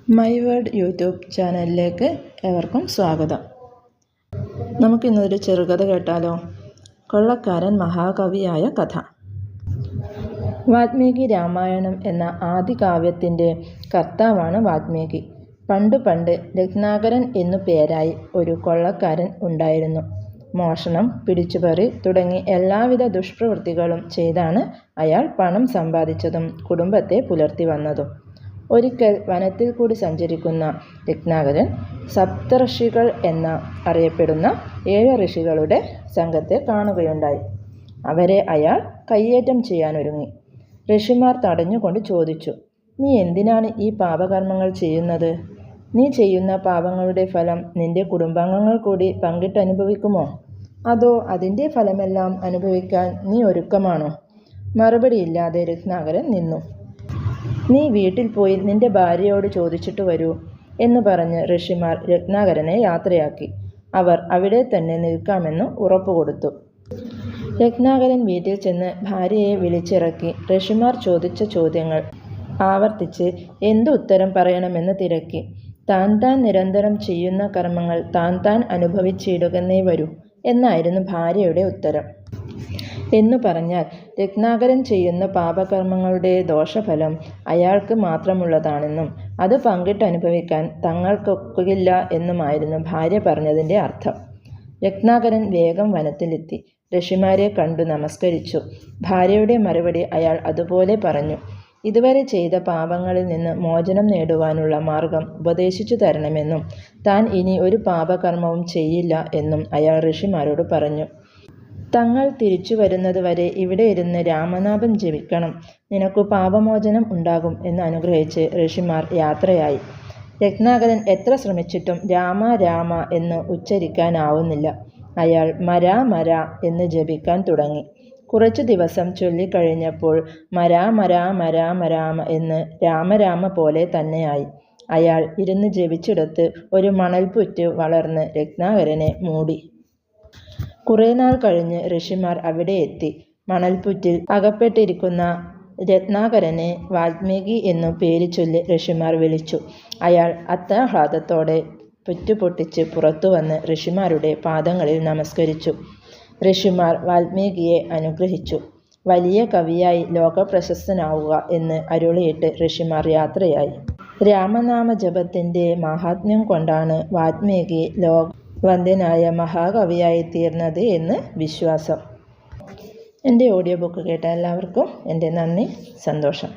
My word YouTube ചാനലിലേക്ക് ഏവർക്കും സ്വാഗതം. നമുക്കിന്നൊരു ചെറുകഥ കേട്ടാലോ? കൊള്ളക്കാരൻ മഹാകവിയായ കഥ. വാൽമീകി രാമായണം എന്ന ആദികാവ്യത്തിൻ്റെ കർത്താവാണ് വാൽമീകി. പണ്ട് രത്നാകരൻ എന്നു പേരായി ഒരു കൊള്ളക്കാരൻ ഉണ്ടായിരുന്നു. മോഷണം, പിടിച്ചുപറി തുടങ്ങി എല്ലാവിധ ദുഷ്പ്രവൃത്തികളും ചെയ്താണ് അയാൾ പണം സമ്പാദിച്ചതും കുടുംബത്തെ പുലർത്തി വന്നതും. ഒരിക്കൽ വനത്തിൽ കൂടി സഞ്ചരിക്കുന്ന രത്നാകരൻ സപ്തഋഷികൾ എന്ന അറിയപ്പെടുന്ന 7 ഋഷികളുടെ സംഘത്തെ കാണുകയുണ്ടായി. അവരെ അയാൾ കയ്യേറ്റം ചെയ്യാനൊരുങ്ങി. ഋഷിമാർ തടഞ്ഞുകൊണ്ട് ചോദിച്ചു, "നീ എന്തിനാണ് ഈ പാപകർമ്മങ്ങൾ ചെയ്യുന്നത്? നീ ചെയ്യുന്ന പാപങ്ങളുടെ ഫലം നിന്റെ കുടുംബാംഗങ്ങൾ കൂടി പങ്കിട്ടനുഭവിക്കുമോ? അതോ അതിൻ്റെ ഫലമെല്ലാം അനുഭവിക്കാൻ നീ ഒരുക്കമാണോ?" മറുപടിയില്ലാതെ രത്നാകരൻ നിന്നു. "നീ വീട്ടിൽ പോയി നിന്റെ ഭാര്യയോട് ചോദിച്ചിട്ട് വരൂ" എന്ന് പറഞ്ഞ് ഋഷിമാർ രത്നാകരനെ യാത്രയാക്കി. അവർ അവിടെ തന്നെ നിൽക്കാമെന്ന് ഉറപ്പുകൊടുത്തു. രത്നാകരൻ വീട്ടിൽ ചെന്ന് ഭാര്യയെ വിളിച്ചിറക്കി ഋഷിമാർ ചോദിച്ച ചോദ്യങ്ങൾ ആവർത്തിച്ച് എന്ത് ഉത്തരം പറയണമെന്ന് തിരക്കി. താൻ നിരന്തരം ചെയ്യുന്ന കർമ്മങ്ങൾ താൻ അനുഭവിച്ചിടുകന്നേ വരൂ എന്നായിരുന്നു ഭാര്യയുടെ ഉത്തരം. എന്നു പറഞ്ഞാൽ രത്നാകരൻ ചെയ്യുന്ന പാപകർമ്മങ്ങളുടെ ദോഷഫലം അയാൾക്ക് മാത്രമുള്ളതാണെന്നും അത് പങ്കിട്ടനുഭവിക്കാൻ തങ്ങൾക്കൊക്കില്ല എന്നുമായിരുന്നു ഭാര്യ പറഞ്ഞതിൻ്റെ അർത്ഥം. രത്നാകരൻ വേഗം വനത്തിലെത്തി ഋഷിമാരെ കണ്ടു നമസ്കരിച്ചു. ഭാര്യയുടെ മറുപടി അയാൾ അതുപോലെ പറഞ്ഞു. ഇതുവരെ ചെയ്ത പാപങ്ങളിൽ നിന്ന് മോചനം നേടുവാനുള്ള മാർഗം ഉപദേശിച്ചു തരണമെന്നും താൻ ഇനി ഒരു പാപകർമ്മവും ചെയ്യില്ല എന്നും അയാൾ ഋഷിമാരോട് പറഞ്ഞു. തങ്ങൾ തിരിച്ചു വരുന്നത് വരെ ഇവിടെ ഇരുന്ന് രാമനാമം ജപിക്കണം, നിനക്കു പാപമോചനം ഉണ്ടാകും എന്ന് അനുഗ്രഹിച്ച് ഋഷിമാർ യാത്രയായി. രത്നാകരൻ എത്ര ശ്രമിച്ചിട്ടും രാമ രാമ എന്ന് ഉച്ചരിക്കാനാവുന്നില്ല. അയാൾ മരാ മരാ എന്ന് ജപിക്കാൻ തുടങ്ങി. കുറച്ചു ദിവസം ചൊല്ലിക്കഴിഞ്ഞപ്പോൾ മരാമരാമരാമരാമ എന്ന് രാമരാമ പോലെ തന്നെയായി. അയാൾ ഇരുന്ന് ജപിച്ചിടത്ത് ഒരു മണൽപ്പുറ്റ് വളർന്ന് രത്നാകരനെ മൂടി. കുറേ നാൾ കഴിഞ്ഞ് ഋഷിമാർ അവിടെ എത്തി. മണൽപ്പുറ്റിൽ അകപ്പെട്ടിരിക്കുന്ന രത്നാകരനെ വാൽമീകി എന്നു പേര് ചൊല്ലി ഋഷിമാർ വിളിച്ചു. അയാൾ അത്യാഹ്ലാദത്തോടെ പുറ്റു പൊട്ടിച്ച് പുറത്തു വന്ന് ഋഷിമാരുടെ പാദങ്ങളിൽ നമസ്കരിച്ചു. ഋഷിമാർ വാൽമീകിയെ അനുഗ്രഹിച്ചു. വലിയ കവിയായി ലോകപ്രശസ്തനാവുക എന്ന് അരുളിയിട്ട് ഋഷിമാർ യാത്രയായി. രാമനാമ ജപത്തിൻ്റെ മാഹാത്മ്യം കൊണ്ടാണ് വാൽമീകി വന്ദ്യനായ മഹാകവിയായി തീർന്നത് എന്ന് വിശ്വാസം. എൻ്റെ ഓഡിയോ ബുക്ക് കേട്ട എല്ലാവർക്കും എൻ്റെ നന്ദി, സന്തോഷം.